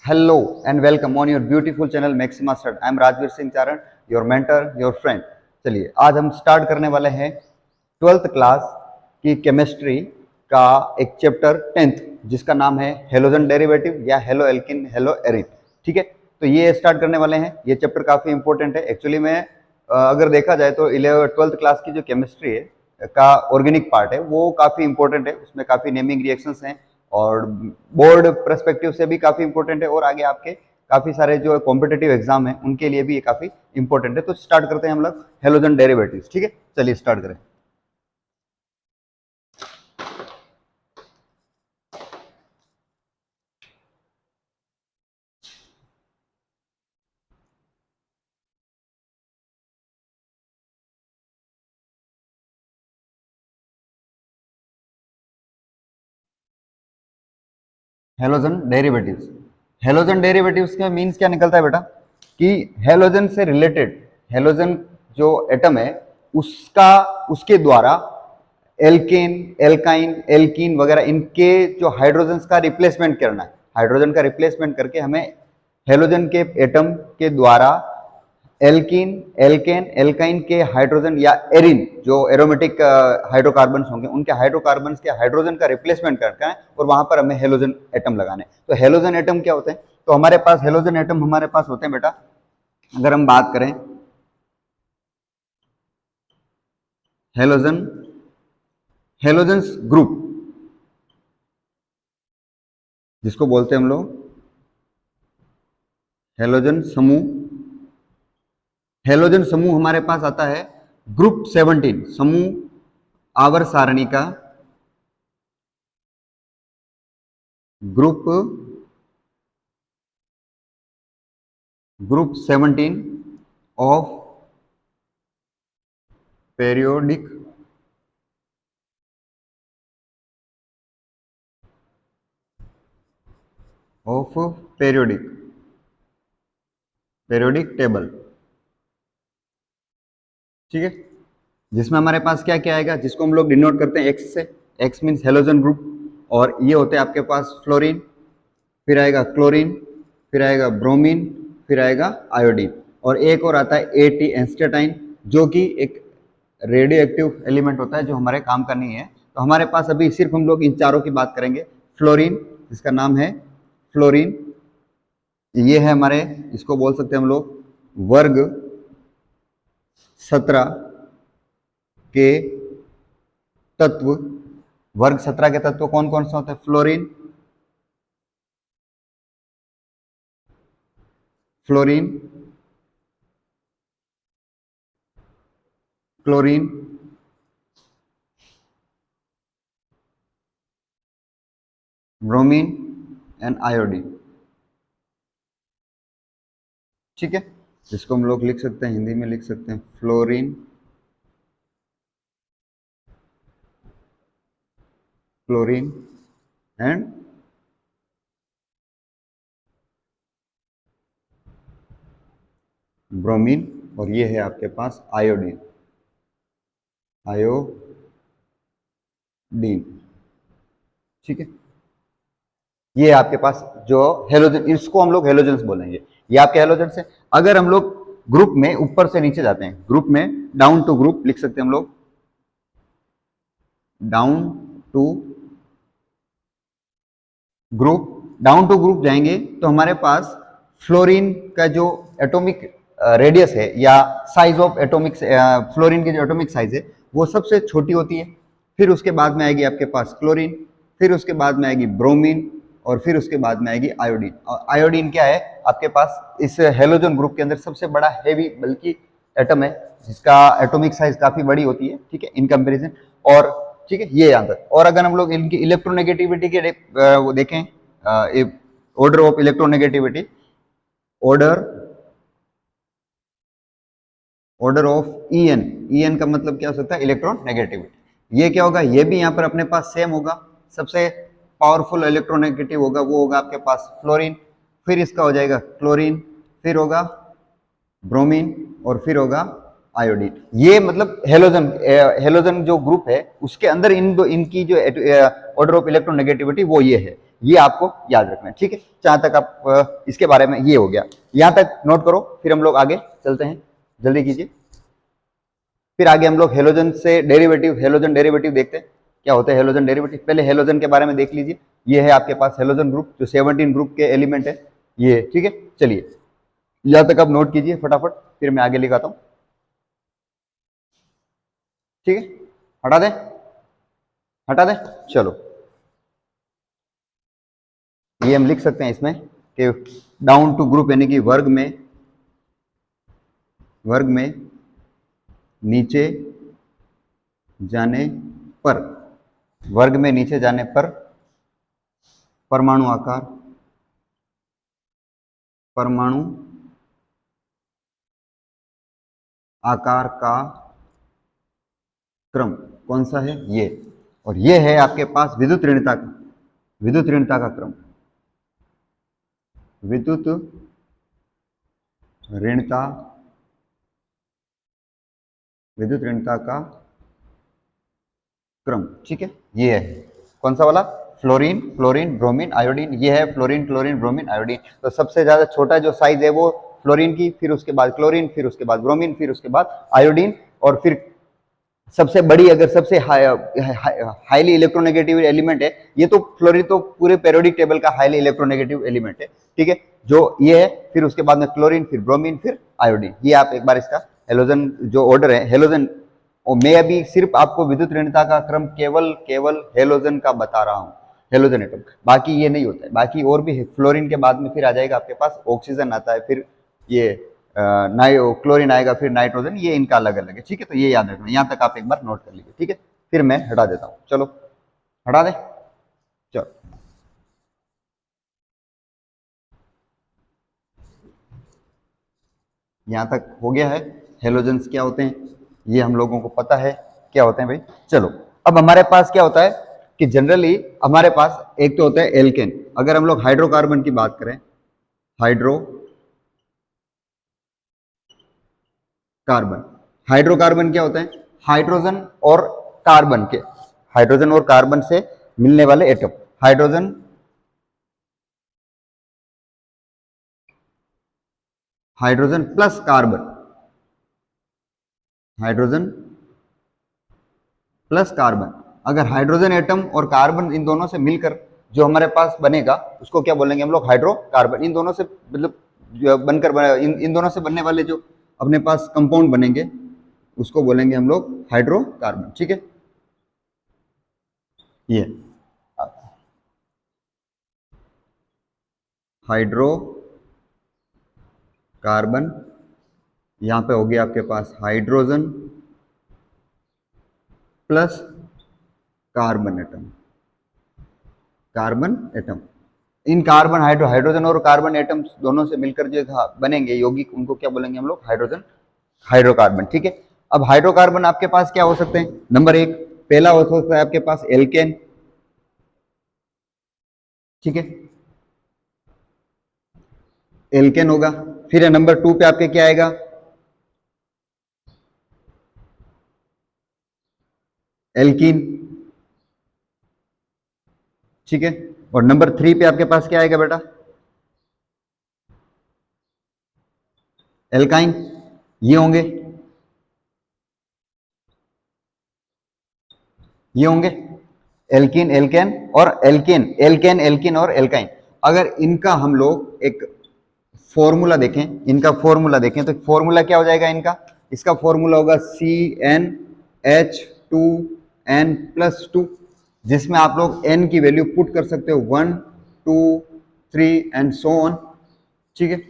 Hello and welcome on your beautiful channel Maxima Stud. I am Rajveer Singh Charan, your mentor, your friend. चलिए आज हम start करने वाले हैं 12th class की केमिस्ट्री का एक चैप्टर 10th जिसका नाम है हेलोजन डेरिवेटिव या हेलो एल्किन हेलो एरिन। ठीक है, तो ये स्टार्ट करने वाले हैं। ये चैप्टर काफ़ी इंपॉर्टेंट है। एक्चुअली में अगर देखा जाए तो 12th क्लास की जो केमिस्ट्री है का ऑर्गेनिक पार्ट है वो काफ़ी इंपॉर्टेंट है। उसमें काफ़ी नेमिंग रिएक्शंस हैं और बोर्ड पर्सपेक्टिव से भी काफ़ी इंपॉर्टेंट है और आगे आपके काफ़ी सारे जो कॉम्पिटिटिव एग्जाम है उनके लिए भी ये काफ़ी इंपॉर्टेंट है। तो स्टार्ट करते हैं हम लोग हेलोजन डेरिवेटिव्स। ठीक है, चलिए स्टार्ट करें। हेलोजन डेरिवेटिव्स, हेलोजन डेरिवेटिव्स का मीन्स क्या निकलता है बेटा कि हेलोजन से रिलेटेड हेलोजन जो एटम है उसका उसके द्वारा एल्केन एल्काइन एल्कीन वगैरह इनके जो हाइड्रोजन का रिप्लेसमेंट करना है। हाइड्रोजन का रिप्लेसमेंट करके हमें हेलोजन के एटम के द्वारा एल्कीन एल्केन एल्काइन के हाइड्रोजन या एरिन जो एरोमेटिक हाइड्रोकार्बन होंगे उनके हाइड्रोकार्बन के हाइड्रोजन का रिप्लेसमेंट करना है और वहां पर हमें हेलोजन एटम लगाने। तो हेलोजन एटम क्या होते हैं? तो हमारे पास हेलोजन एटम हमारे पास होते हैं बेटा, अगर हम बात करें हेलोजन हेलोजन्स ग्रुप जिसको बोलते हैं हम लोग हेलोजन समूह। हेलोजन समूह हमारे पास आता है ग्रुप 17 समूह आवर सारणी का group 17 of periodic periodic table. ठीक है, जिसमें हमारे पास क्या क्या आएगा जिसको हम लोग डिनोट करते हैं एक्स से। एक्स मीन्स हेलोजन ग्रुप और ये होते हैं आपके पास फ्लोरीन, फिर आएगा क्लोरीन, फिर आएगा ब्रोमीन, फिर आएगा आयोडीन और एक और आता है एटी एंस्टेटाइन जो कि एक रेडियो एक्टिव एलिमेंट होता है जो हमारे काम का नहीं है। तो हमारे पास अभी सिर्फ हम लोग इन चारों की बात करेंगे। फ्लोरीन जिसका नाम है फ्लोरीन, ये है हमारे, इसको बोल सकते हैं हम लोग वर्ग 17 के तत्व। वर्ग 17 के तत्व कौन कौन से होते हैं? Fluorine fluorine chlorine bromine and iodine. ठीक है, जिसको हम लोग लिख सकते हैं, हिंदी में लिख सकते हैं फ्लोरीन क्लोरीन एंड ब्रोमीन और ये है आपके पास आयोडीन आयोडीन। ठीक है, ये आपके पास जो हेलोजन, इसको हम लोग हेलोजन्स बोलेंगे। ये आपके हेलोजन्स है। अगर हम लोग ग्रुप में ऊपर से नीचे जाते हैं, ग्रुप में डाउन टू ग्रुप लिख सकते हैं हम लोग, डाउन टू ग्रुप जाएंगे तो हमारे पास फ्लोरीन का जो एटॉमिक रेडियस है या साइज ऑफ एटॉमिक, फ्लोरीन की जो एटॉमिक साइज है वो सबसे छोटी होती है। फिर उसके बाद में आएगी आपके पास क्लोरीन, फिर उसके बाद में आएगी ब्रोमीन और फिर उसके बाद में आएगी आयोडीन। और आयोडीन क्या है आपके पास इस हेलोजन ग्रुप के अंदर सबसे बड़ा हैवी बल्कि एटम है जिसका एटॉमिक साइज काफी बड़ी होती है। ठीक है, इन कंपेरिजन। और ठीक है, ये आंसर। और अगर हम लोग इनकी इलेक्ट्रोनेगेटिविटी के वो देखें, order of electronegativity, order of EN का मतलब क्या हो सकता है? Electron negativity. ये क्या होगा? ये भी यहाँ पर अपने पास सेम होगा। सबसे पावरफुल इलेक्ट्रोनेगेटिव होगा वो होगा आपके पास फ्लोरीन, फिर इसका हो जाएगा क्लोरीन, फिर होगा ब्रोमीन और फिर होगा आयोडीन। ये मतलब हेलोजन जो ग्रुप है उसके अंदर इन दो इनकी जो ऑर्डर ऑफ इलेक्ट्रोनेगेटिविटी वो ये है। ये आपको याद रखना है, ठीक है। जहां तक आप इसके बारे में ये हो गया, यहां तक नोट करो, फिर हम लोग आगे चलते हैं, जल्दी कीजिए। फिर आगे हम लोग हेलोजन से डेरिवेटिव, हेलोजन डेरिवेटिव देखते हैं क्या होता है हेलोजन डेरिवेटिव। पहले हेलोजन के बारे में देख लीजिए, ये है आपके पास हेलोजन ग्रुप जो 17 ग्रुप के एलिमेंट है ये, ठीक है। चलिए यहां तक आप नोट कीजिए फटाफट, फिर मैं आगे लिखाता हूं, ठीक है। हटा दें, हटा दें, चलो ये हम लिख सकते हैं इसमें कि डाउन टू ग्रुप यानी कि वर्ग में नीचे जाने पर, वर्ग में नीचे जाने पर परमाणु आकार का क्रम कौन सा है ये, और ये है आपके पास विद्युत ऋणता का क्रम, विद्युत ऋणता का क्रम, ठीक है। ये है कौन सा वाला, फ्लोरीन, ब्रोमीन, आयोडीन, ये है फ्लोरीन, ब्रोमीन, आयोडीन। तो सबसे ज्यादा छोटा जो साइज है वो फ्लोरीन की, फिर उसके बाद क्लोरीन, फिर उसके बाद ब्रोमीन, फिर उसके बाद आयोडीन, और फिर सबसे बड़ी अगर सबसे हाईली इलेक्ट्रोनेगेटिव एलिमेंट है ये तो फ्लोरीन, तो पूरे पेरियोडिक टेबल का हाईली इलेक्ट्रोनेगेटिव एलिमेंट है, ठीक है। जो ये है, फिर उसके बाद में क्लोरीन, फिर ब्रोमीन, फिर आयोडीन। ये आप एक बार इसका हेलोजन जो ऑर्डर है हेलोजन, और मैं अभी सिर्फ आपको विद्युत ऋणता का क्रम केवल हेलोजन का बता रहा हूँ, हेलोजन एटम, बाकी ये नहीं होता है। बाकी और भी फ्लोरीन के बाद में फिर आ जाएगा आपके पास ऑक्सीजन आता है, फिर ये क्लोरीन आएगा, फिर नाइट्रोजन, ये इनका अलग अलग है, ठीक है। तो ये याद रखना, यहाँ तक आप एक बार नोट कर लीजिए, ठीक है। फिर मैं हटा देता हूँ, चलो हटा दे, चलो यहाँ तक हो गया है। हेलोजेंस क्या होते हैं ये हम लोगों को पता है क्या होते हैं भाई। चलो अब हमारे पास क्या होता है कि जनरली हमारे पास एक तो होता है एल्केन। अगर हम लोग हाइड्रोकार्बन की बात करें, हाइड्रोकार्बन क्या होता है, हाइड्रोजन और कार्बन से मिलने वाले एटम, हाइड्रोजन प्लस कार्बन। अगर हाइड्रोजन एटम और कार्बन इन दोनों से मिलकर जो हमारे पास बनेगा उसको क्या बोलेंगे हम लोग, हाइड्रोकार्बन। इन दोनों से मतलब इन दोनों से बनने वाले जो अपने पास कंपाउंड बनेंगे उसको बोलेंगे हम लोग हाइड्रोकार्बन, ठीक है। ये हाइड्रोकार्बन, यहां पे हो गया आपके पास हाइड्रोजन प्लस कार्बन एटम। इन हाइड्रोजन और कार्बन एटम्स दोनों से मिलकर जो बनेंगे यौगिक, उनको क्या बोलेंगे हम लोग, हाइड्रोकार्बन, ठीक है। अब हाइड्रोकार्बन आपके पास क्या हो सकते हैं, नंबर एक पहला हो सकता है आपके पास एल्केन, ठीक है, एल्केन होगा। फिर नंबर 2 पे आपके क्या आएगा, एल्कीन, ठीक है। और नंबर 3 पे आपके पास क्या आएगा बेटा, एल्काइन। ये होंगे एल्कीन, एल्केन और एल्कीन और एल्काइन। अगर इनका हम लोग एक फॉर्मूला देखें तो फॉर्मूला क्या हो जाएगा इनका, इसका फॉर्मूला होगा CnH2n+2, जिसमें आप लोग n की वैल्यू पुट कर सकते हो 1 2 3 एंड सो ऑन, ठीक है।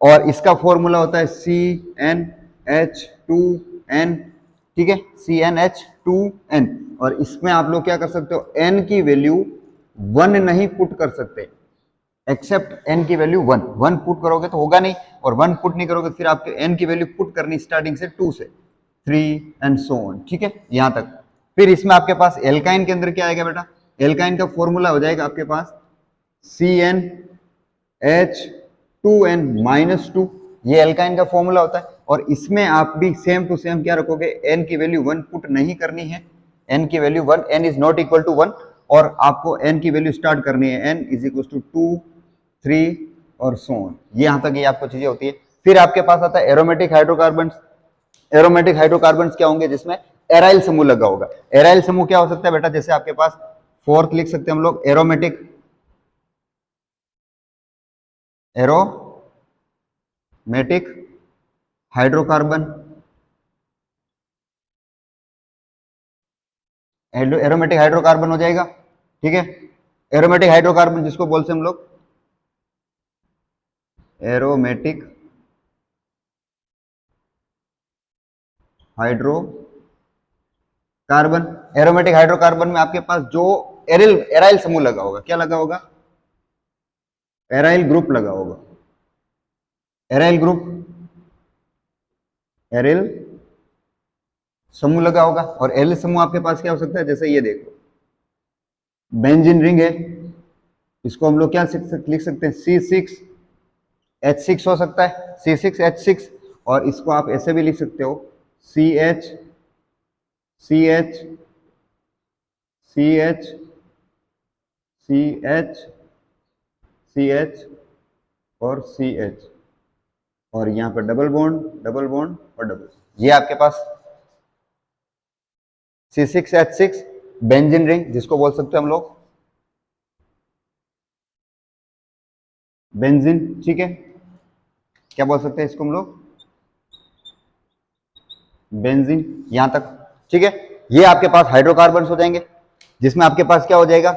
और इसका फॉर्मूला होता है CnH2n, ठीक है, CnH2n। और इसमें आप लोग क्या कर सकते हो, n की वैल्यू 1 नहीं पुट कर सकते, एक्सेप्ट n की वैल्यू 1 पुट करोगे तो होगा नहीं, और 1 पुट नहीं करोगे फिर आपके n की वैल्यू पुट करनी स्टार्टिंग से 2 से 3 एंड सो ऑन, ठीक है, यहां तक। फिर इसमें आपके पास एल्काइन के अंदर क्या आएगा बेटा, एल्काइन का फॉर्मूला हो जाएगा आपके पास CnH2n-2, ये एल्काइन का फॉर्मूला होता है। और इसमें आप भी सेम टू सेम क्या रखोगे, n की वैल्यू 1 पुट नहीं करनी है, n की value 1, n is not equal to 1, और आपको n की वैल्यू स्टार्ट करनी है, n इज इक्वल टू 2, 3 और सो ऑन। ये यहाँ तक ये आपको चीजें होती है। फिर आपके पास आता है एरोमेटिक हाइड्रोकार्बन। एरोमेटिक हाइड्रोकार्बन क्या होंगे? जिसमें एराइल समूह लगा होगा। एराइल समूह क्या हो सकता है बेटा? जैसे आपके पास फोर्थ लिख सकते हैं हम लोग aromatic, aromatic hydrocarbon, aromatic hydrocarbon हो जाएगा, ठीक है। एरोमेटिक हाइड्रोकार्बन जिसको बोलते हैं हम लोग एरोमेटिक हाइड्रोकार्बन। एरोमेटिक हाइड्रोकार्बन में आपके पास जो एराइल समूह लगा होगा, क्या लगा होगा? एराइल ग्रुप लगा होगा। एराइल ग्रुप, एरिल समूह लगा होगा। और एरिल समूह आपके पास क्या हो सकता है? जैसे ये देखो बेंजीन रिंग है, इसको हम लोग क्या लिख सकते हैं? C6H6 हो सकता है, C6H6। और इसको आप ऐसे भी लिख सकते हो CH CH CH CH CH और CH, और यहाँ पर डबल बॉन्ड, डबल बॉन्ड और डबल। ये आपके पास C6H6 बेंजीन रिंग जिसको बोल सकते हैं हम लोग बेंजीन, ठीक है। क्या बोल सकते हैं इसको हम लोग? बेंजीन, यहां तक, ठीक है। ये आपके पास हाइड्रोकार्बन हो जाएंगे, जिसमें आपके पास क्या हो जाएगा?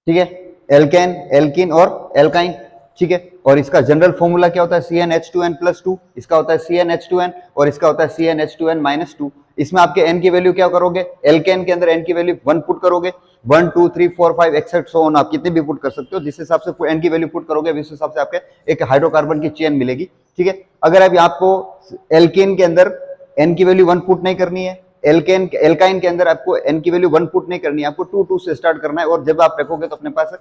ठीक है, एल्केन, एल्किन और एल्काइन, ठीक है। और इसका जनरल फॉर्मूला क्या होता है? CnH2n+2। इसका होता है CnH2n और इसका होता है CnH2n-2। इसमें आपके n की वैल्यू क्या करोगे? एल्केन के अंदर n की वैल्यू 1 पुट करोगे, 1 2 3 4 5 एक्सेट सो ऑन, आप कितने भी पुट कर सकते हो। जिस हिसाब से n की वैल्यू पुट करोगे उस हिसाब से आपके एक हाइड्रोकार्बन की चेन मिलेगी, ठीक है। अगर अभी आपको एल्केन के अंदर n की वैल्यू 1 पुट नहीं करनी है, एल्केन एल्काइन के अंदर आपको n की वैल्यू 1 पुट नहीं करनी है, आपको 2 2 से स्टार्ट करना है। और जब आप रखोगे तो अपने पास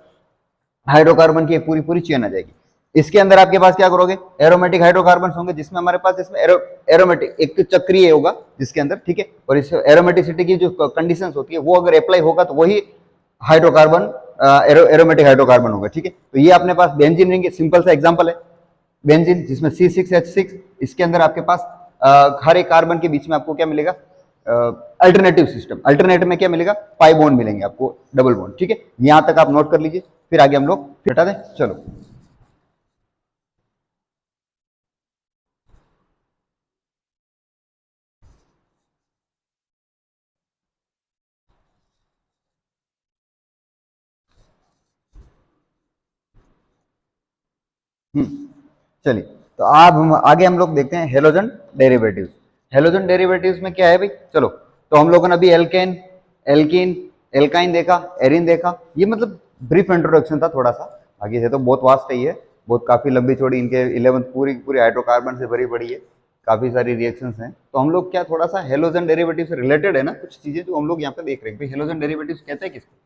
हाइड्रोकार्बन की एक पूरी पूरी चेन आ जाएगी। इसके अंदर आपके पास क्या करोगे? एरोमेटिक हाइड्रोकार्बन होंगे, जिसमें हमारे पास इसमें एरोमेटिक एक चक्रीय होगा जिसके अंदर, ठीक है। और इस एरोमेटिसिटी की जो कंडीशंस होती है वो अगर अप्लाई होगा तो वही हाइड्रोकार्बन एरोमेटिक हाइड्रोकार्बन होगा, ठीक है। तो ये अपने पास बेंजीन रिंग सिंपल सा एग्जांपल है, बेंजीन जिसमें C6H6। इसके अंदर आपके पास हर एक कार्बन के बीच में आपको क्या मिलेगा? Alternative system. अल्टरनेटिव में क्या मिलेगा? पाई बॉन्ड मिलेंगे आपको, डबल बॉन्ड, ठीक है। यहां तक आप नोट कर लीजिए, फिर आगे हम लोग हटा दें, चलो। चलिए, तो अब हम लोग देखते हैं हेलोजन डेरिवेटिव्स। हेलोजन डेरिवेटिव्स में क्या है भाई? चलो, तो हम लोगों ने अभी एल्केन, एल्कीन, एल्काइन देखा, एरिन देखा। ये मतलब ब्रीफ इंट्रोडक्शन था थोड़ा सा, आगे से तो बहुत वास्ट है, ये बहुत काफी लंबी चौड़ी, इनके 11th पूरी पूरी हाइड्रोकार्बन से भरी पड़ी है, काफी सारी रिएक्शंस हैं। तो हम लोग क्या थोड़ा सा हेलोजन डेरिवेटिव से रिलेटेड है ना कुछ चीजें जो हम लोग यहाँ पे देख रहे हैं भाई, हेलोजन डेरिवेटिव्स कहते हैं किसको।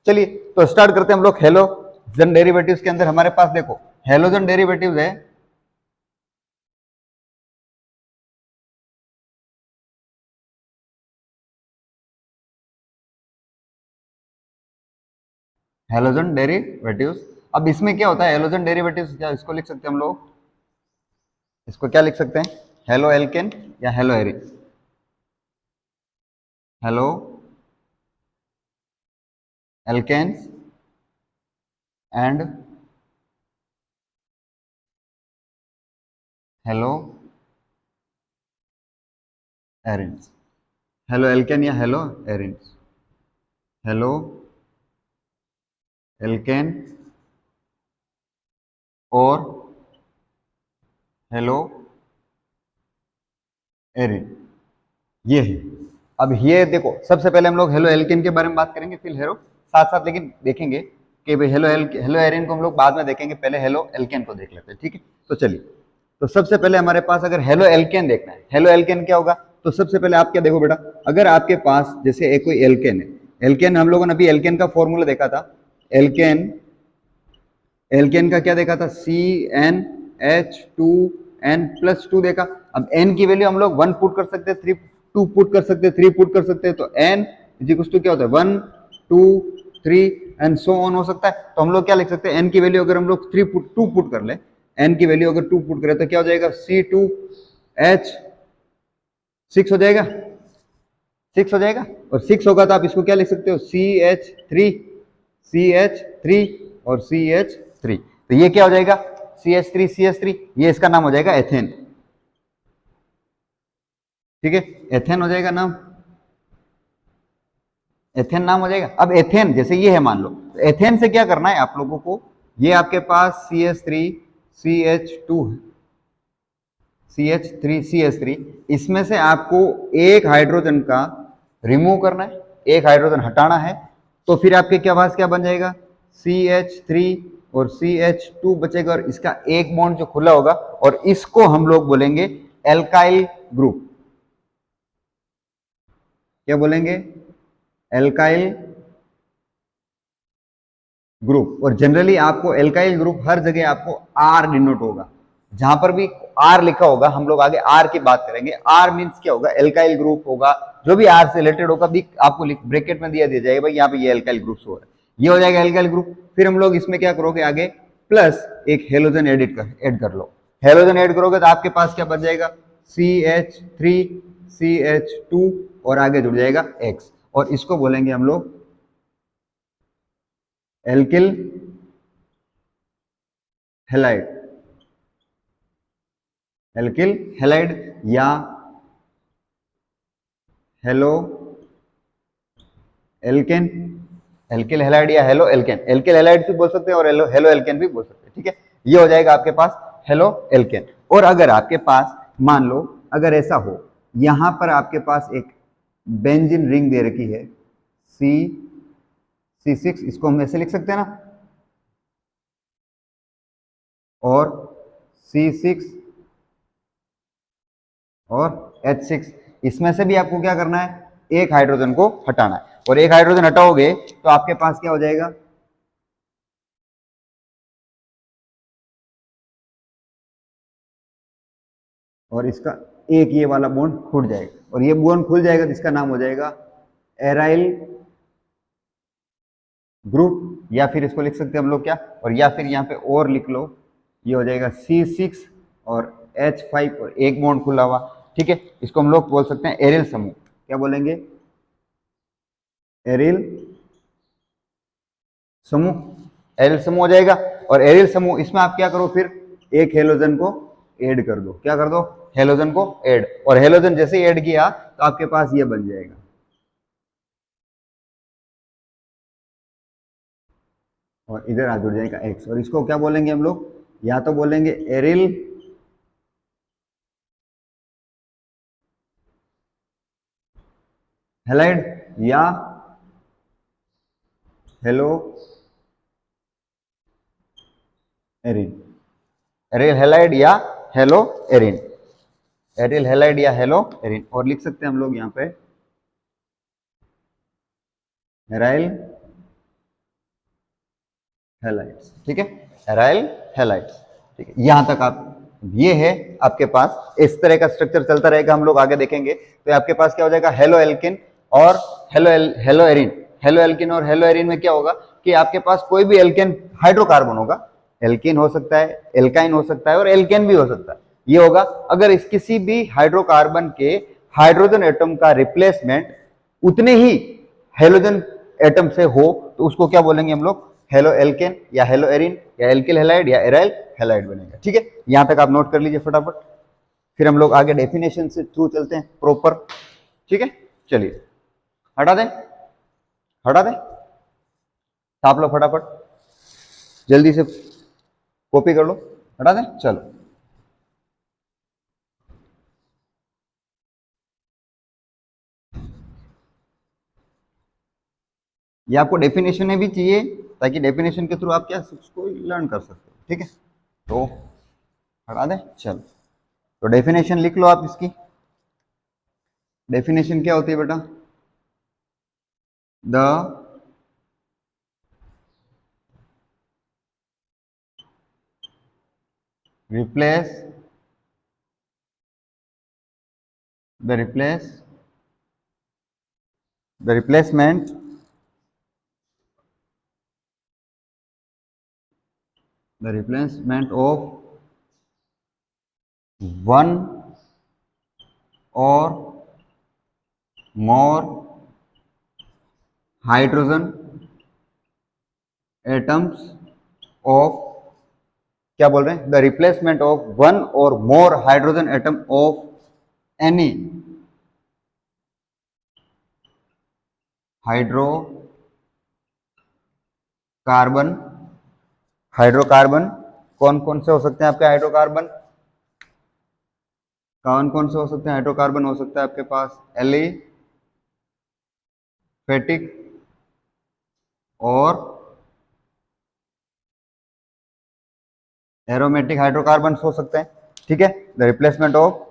चलिए, तो स्टार्ट करते हैं हम लोग हेलोजन डेरिवेटिव्स के अंदर। हमारे पास देखो हेलोजन डेरिवेटिव्स है, हेलोजन डेरिवेटिव्स। अब इसमें क्या होता है? हेलोजन डेरिवेटिव्स क्या इसको लिख सकते हैं हम लोग, इसको क्या लिख सकते हैं? हेलो एल्केन या haloarene, haloalkanes and haloarenes. Haloalkane या हेलो एरिन्स, हेलो एल्केन और हेलो एरिन, ये है। अब ये देखो, सबसे पहले हम लोग हेलो एल्केन के बारे में बात करेंगे, फिर हेलो साथ साथ, लेकिन देखेंगे कि भाई हेलो एरिन को हम लोग बाद में देखेंगे, पहले हेलो एल्केन को देख लेते हैं, ठीक है। तो चलिए, तो सबसे पहले हमारे पास अगर हेलो एल्केन देखना है, हेलो एल्केन क्या होगा? तो सबसे पहले आप क्या देखो बेटा, अगर आपके पास जैसे एक कोई एल्केन है, एल्केन हम लोगों ने अभी एल्केन का फॉर्मूला देखा था, एल्केन, एल्केन का क्या देखा था? CnH2n+2 देखा। अब n की वैल्यू हम लोग 1 पुट कर सकते हैं, 3 2 पुट कर सकते हैं, 3 पुट कर सकते हैं। तो n इज इक्वल टू क्या होता है? 1 2 3 एंड सो ऑन हो सकता है। तो हम लोग क्या लिख सकते हैं, n की वैल्यू अगर हम लोग 2 पुट कर ले, n की वैल्यू अगर 2 पुट करें तो क्या हो जाएगा, C2H6 हो जाएगा, 6 हो जाएगा। और 6 होगा तो आप इसको क्या लिख सकते हो, CH3 और CH3। तो ये क्या हो जाएगा, CH3 ये इसका नाम हो जाएगा एथेन। ठीक है, एथेन हो जाएगा नाम, एथेन नाम हो जाएगा। अब एथेन जैसे ये है मान लो, तो एथेन से क्या करना है आप लोगों को, ये आपके पास CH3 CH3 इसमें से आपको एक हाइड्रोजन का रिमूव करना है, एक हाइड्रोजन हटाना है। तो फिर आपके क्या पास क्या बन जाएगा, CH3 और CH2 बचेगा, और इसका एक बॉन्ड जो खुला होगा, और इसको हम लोग बोलेंगे एल्काइल ग्रुप। क्या बोलेंगे, एल्काइल ग्रुप। और जनरली आपको एल्काइल ग्रुप हर जगह आपको आर डिनोट होगा, जहां पर भी आर लिखा होगा, हम लोग आगे आर की बात करेंगे। आर मींस क्या होगा, एल्काइल ग्रुप होगा, जो भी आर से रिलेटेड होगा भी आपको ब्रैकेट में दिया जाएगा भाई, यहाँ पे ये एल्काइल ग्रुप हो रहा है, ये हो जाएगा एल्काइल ग्रुप। फिर हम लोग इसमें क्या करोगे आगे, प्लस एक हेलोजन ऐड कर लो। हेलोजन ऐड करोगे तो आपके पास क्या बच जाएगा, CH3 CH2 और आगे जुड़ जाएगा X, और इसको बोलेंगे हम लोग एल्किल हेलाइड, एल्किल हेलाइड या हेलो एल्केन, एल्किल हेलाइड या हेलो एल्केन, एल्किल हेलाइड भी बोल सकते हैं और हेलो हेलो एल्केन भी बोल सकते हैं। ठीक है, ये हो जाएगा आपके पास हेलो एल्केन। और अगर आपके पास मान लो अगर ऐसा हो, यहां पर आपके पास एक बेंजीन रिंग दे रखी है C6, इसको हम ऐसे लिख सकते हैं ना, और C6 और H6, इसमें से भी आपको क्या करना है, एक हाइड्रोजन को हटाना है। और एक हाइड्रोजन हटाओगे तो आपके पास क्या हो जाएगा, और इसका एक ये वाला बॉन्ड खुल जाएगा, और ये बॉन्ड खुल जाएगा तो इसका नाम हो जाएगा एराइल ग्रुप, या फिर इसको लिख सकते हैं हम लोग क्या, और या फिर यहाँ पे और लिख लो, ये हो जाएगा C6 और H5 और एक बॉन्ड खुला हुआ। ठीक है, इसको हम लोग बोल सकते हैं एरिल समूह। क्या बोलेंगे, एरिल समूह, एरिल समूह हो जाएगा। और एरिल समूह इसमें आप क्या करो, फिर एक हेलोजन को ऐड कर दो, क्या कर दो, हेलोजन को ऐड, और हेलोजन जैसे ही ऐड किया तो आपके पास ये बन जाएगा, और इधर आ जुड़ जाएगा एक्स, और इसको क्या बोलेंगे हम लोग, या तो बोलेंगे एरिल हेलाइड या हेलो एरिन, एरिल हेलाइड या हेलो एरिन, एरिल हेलाइड या हेलो एरिन। और लिख सकते हैं हम लोग यहाँ पे एराइल हेलाइड्स। ठीक है, एराइल हेलाइड्स। ठीक है, यहां तक आप, ये है आपके पास, इस तरह का स्ट्रक्चर चलता रहेगा, हम लोग आगे देखेंगे। तो आपके पास क्या हो जाएगा, हेलो एल्किन और हेलो एरिन। हेलो एल्किन और हेलो एरिन में क्या होगा कि आपके पास कोई भी एल्केन हाइड्रोकार्बन होगा, एल्किन हो सकता है, एल्काइन हो सकता है, और एल्केन भी हो सकता है। ये होगा अगर इस किसी भी हाइड्रोकार्बन के हाइड्रोजन एटम का रिप्लेसमेंट उतने ही हेलोजन एटम से हो, तो उसको क्या बोलेंगे हम लोग, हेलो एल्केन या हेलो एरिन या एल्किल हेलाइड या एराइल हेलाइड बनेगा। ठीक है, यहां तक आप नोट कर लीजिए फटाफट, फिर हम लोग आगे डेफिनेशन से थ्रू चलते हैं प्रॉपर। ठीक है, चलिए हटा दें, हटा दें, छाप लो फटाफट, जल्दी से कॉपी कर लो, हटा दें, चलो। ये आपको डेफिनेशन में भी चाहिए, ताकि डेफिनेशन के थ्रू आप क्या उसको लर्न कर सकते हो। ठीक है, तो हटा दें, चलो। तो डेफिनेशन लिख लो आप इसकी, डेफिनेशन क्या होती है बेटा, the replace the replacement the replacement of one और मोर हाइड्रोजन एटम्स ऑफ, क्या बोल रहे हैं, द रिप्लेसमेंट ऑफ वन और more hydrogen atom of any hydrocarbon. Hydrocarbon कौन कौन से हो सकते हैं आपके हाइड्रोकार्बन? कौन कौन से हो सकते हैं हाइड्रोकार्बन? हो सकता है आपके पास एलिफेटिक और एरोमेटिक हाइड्रोकार्बन हो सकते हैं। ठीक है, द रिप्लेसमेंट ऑफ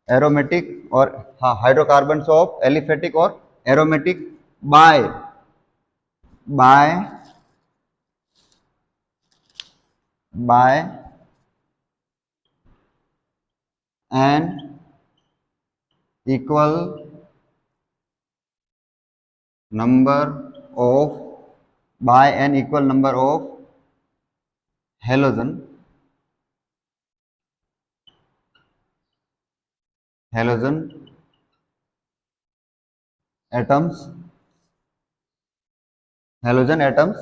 एरोमेटिक और, हाँ, हाइड्रोकार्बन ऑफ एलिफेटिक और aromatic by by by an equal number of by an equal number of halogen halogen atoms halogen atoms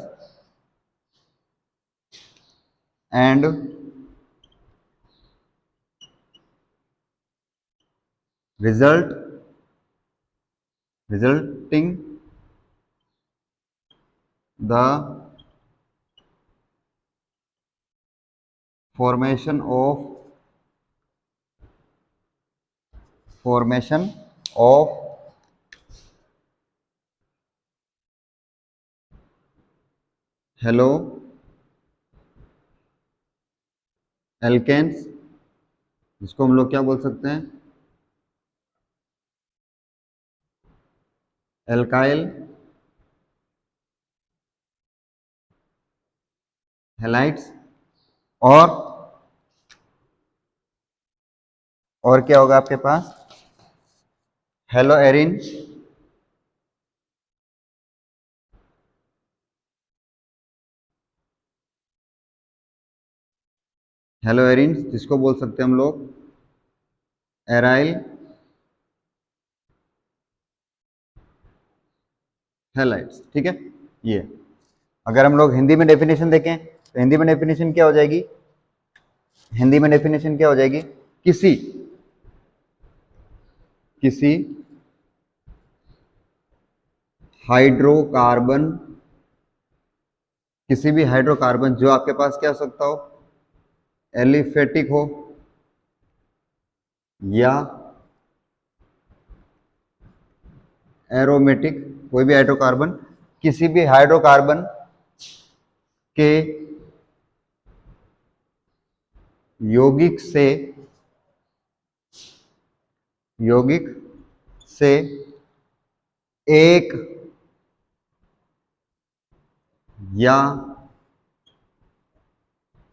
and resulting the formation of haloalkanes, जिसको हम लोग क्या बोल सकते हैं, एल्काइल हेलाइड्स और क्या होगा आपके पास, हेलो एरिन जिसको बोल सकते हैं हम लोग एराइल हेलाइड्स। ठीक है, ये अगर हम लोग हिंदी में डेफिनेशन देखें तो हिंदी में डेफिनेशन क्या हो जाएगी? हिंदी में डेफिनेशन क्या हो जाएगी? किसी किसी हाइड्रोकार्बन, किसी भी हाइड्रोकार्बन जो आपके पास क्या हो सकता हो, एलिफेटिक हो या एरोमेटिक, कोई भी हाइड्रोकार्बन, किसी भी हाइड्रोकार्बन के यौगिक से एक या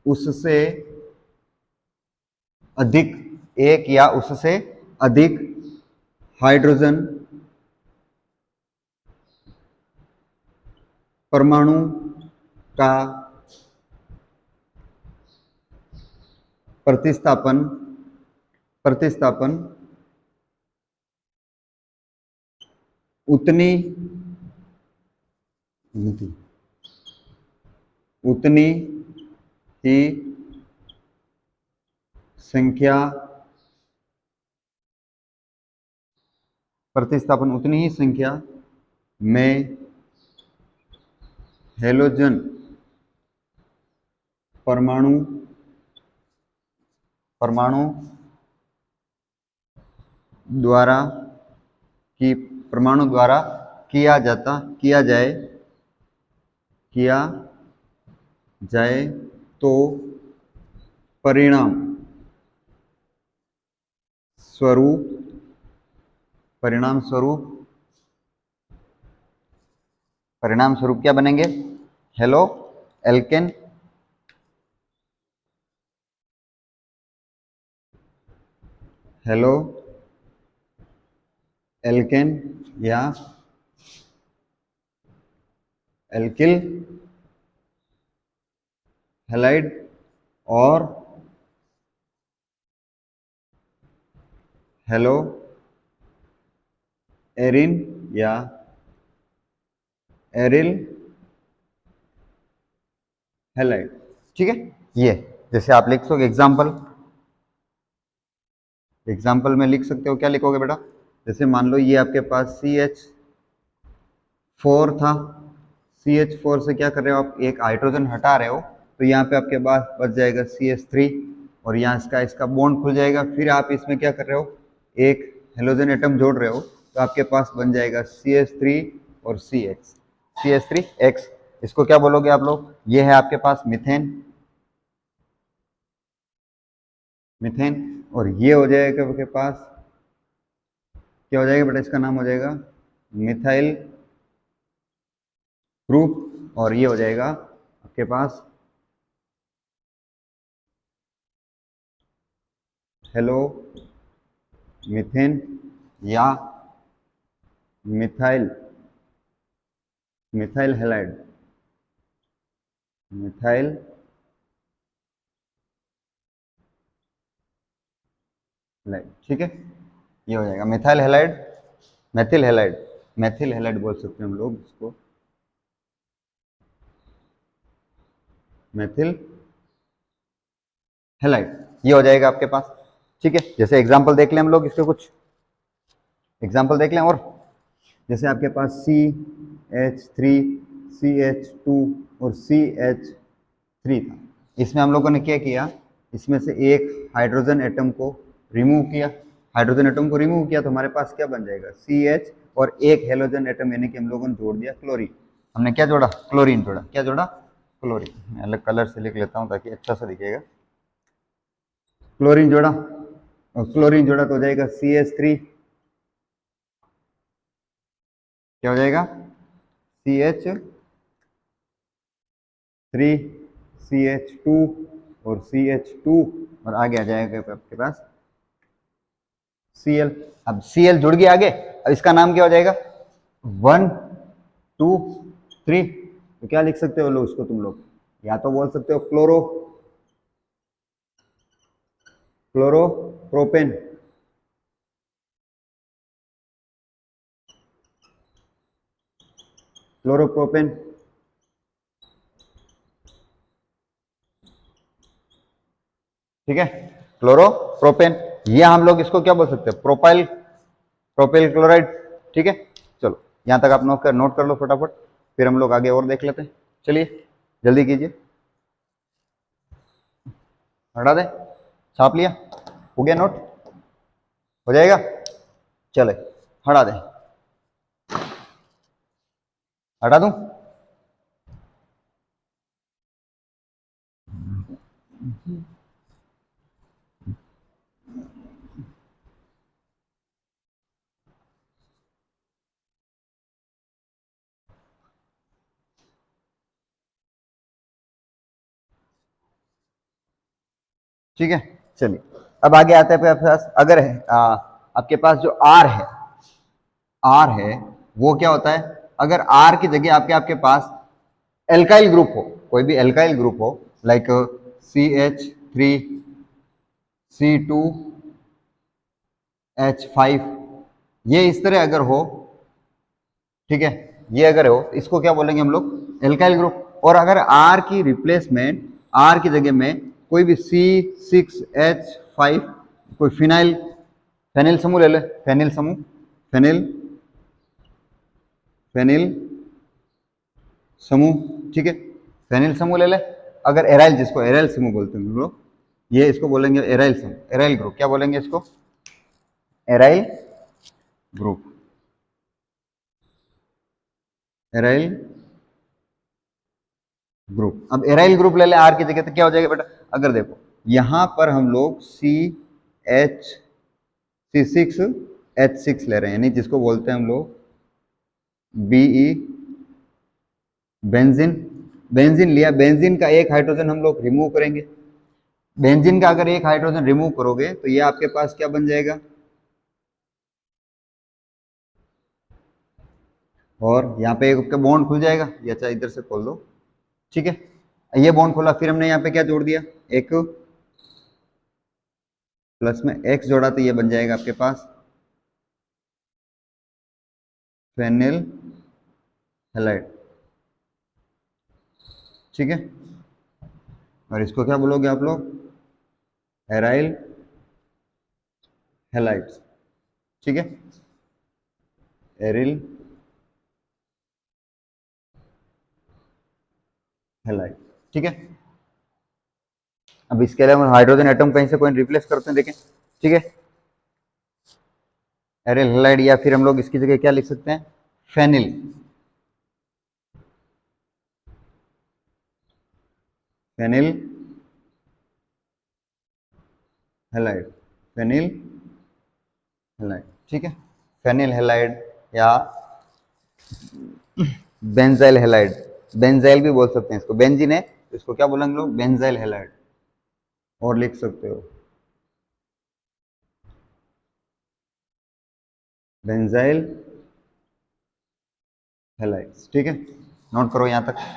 उससे अधिक हाइड्रोजन परमाणु का प्रतिस्थापन उतनी ही संख्या में हेलोजन परमाणु द्वारा किया जाए तो परिणाम स्वरूप क्या बनेंगे? हेलो एल्केन या एल्किल हैलाइड और हेलो एरिन या एरिल हेलाइड। ठीक है, ये जैसे आप लिख सकोगे एग्जाम्पल में लिख सकते हो। क्या लिखोगे बेटा? जैसे मान लो ये आपके पास CH4 था, CH4 से क्या कर रहे हो आप, एक हाइड्रोजन हटा रहे हो, तो यहाँ पे आपके पास बच जाएगा CH3 और यहाँ इसका बॉन्ड खुल जाएगा। फिर आप इसमें क्या कर रहे हो, एक हेलोजन एटम जोड़ रहे हो, तो आपके पास बन जाएगा CH3 और CH3X। इसको क्या बोलोगे आप लोग? ये है आपके पास मीथेन, और ये हो जाएगा आपके पास, क्या हो जाएगा बेटा? इसका नाम हो जाएगा मिथाइल ग्रुप, और ये हो जाएगा आपके पास हेलो मीथेन या methyl methyl halide, methyl halide. ठीक है, ये हो जाएगा मिथाइल हैलाइड, मैथिल हैलाइड बोल सकते हैं हम लोग इसको, मैथिल हैलाइड। ये हो जाएगा आपके पास। ठीक है, जैसे एग्जांपल देख लें हम लोग, इसके कुछ एग्जांपल देख लें। और जैसे आपके पास CH3, CH2 और CH3 था, इसमें हम लोगों ने क्या किया, इसमें से एक हाइड्रोजन एटम को रिमूव किया, तो हमारे पास क्या बन जाएगा, CH, और एक हेलोजन एटम यानी कि हम लोगों ने जोड़ दिया क्लोरीन। हमने क्या जोड़ा? क्लोरीन जोड़ा। क्या जोड़ा? क्लोरीन। मैं अलग कलर से लिख लेता हूँ ताकि अच्छा सा दिखेगा। क्लोरीन जोड़ा, और क्लोरीन जोड़ा तो हो जाएगा CH3, क्या हो जाएगा, CH3, CH2 और CH2, और आगे आ जाएगा आपके पास Cl। अब Cl जुड़ गया आगे, अब इसका नाम क्या हो जाएगा, 1 2 3। तो क्या लिख सकते हो लोग उसको, तुम लोग या तो बोल सकते हो क्लोरोप्रोपेन, क्लोरोप्रोपेन। ठीक है, क्लोरोप्रोपेन। ये हम लोग इसको क्या बोल सकते हैं, प्रोपाइल क्लोराइड। ठीक है, चलो यहां तक आप नोट कर लो फटाफट, फिर हम लोग आगे और देख लेते हैं। चलिए जल्दी कीजिए, हटा दे, छाप लिया, हो गया नोट, हो जाएगा। चले, हटा दे, हटा दूं? ठीक है, चलिए अब आगे आते हैं आपके पास। अगर है आपके पास जो आर है वो क्या होता है, अगर आर की जगह आपके आपके पास एल्काइल ग्रुप हो, कोई भी एल्काइल ग्रुप हो, लाइक CH3, C2H5, ये इस तरह अगर हो, ठीक है, ये अगर हो, इसको क्या बोलेंगे हम लोग, एल्काइल ग्रुप। और अगर आर की रिप्लेसमेंट, आर की जगह में कोई भी C6H5, कोई फेनिल समूह ले ले, फेनिल फेनिल समूह। ठीक है, फेनिल समूह ले ले। अगर एराइल, जिसको एराइल समूह बोलते हैं हम लोग, ये इसको बोलेंगे एराइल समूह, एराइल ग्रुप। क्या बोलेंगे इसको, एराइल ग्रुप, एराइल ग्रुप। अब एराइल ग्रुप ले ले आर की जगह, तो क्या हो जाएगा बेटा, अगर देखो यहां पर हम लोग C6H6 ले रहे हैं, यानी जिसको बोलते हैं हम लोग BE, बेंजीन। बेंजीन लिया, बेंजीन का एक हाइड्रोजन हम लोग रिमूव करेंगे। बेंजीन का अगर एक हाइड्रोजन रिमूव करोगे तो ये आपके पास क्या बन जाएगा, और यहाँ पे एक बॉन्ड खुल जाएगा, या चाहे इधर से खोल दो। ठीक है, ये बॉन्ड खोला, फिर हमने यहाँ पे क्या जोड़ दिया, एक प्लस में एक्स जोड़ा तो ये बन जाएगा आपके पास फेनिल हैलाइड, ठीक है। और इसको क्या बोलोगे आप लोग, एराइल हैलाइड्स, ठीक है, एरिल हैलाइड, ठीक है। अब इसके अलावा हाइड्रोजन एटम कहीं से कोई रिप्लेस करते हैं, देखें, ठीक है, एरिल हैलाइड, या फिर हम लोग इसकी जगह क्या लिख सकते हैं, phenyl, phenyl halide, phenyl halide, ठीक है, फेनिल हैलाइड या बेंजाइल हैलाइड, बेंजाइल भी बोल सकते हैं इसको, बेंजीन है तो इसको क्या बोलेंगे लोग, बेंजाइल हैलाइड, और लिख सकते हो बेंजाइल हैलाइड्स, ठीक है, नोट करो यहां तक।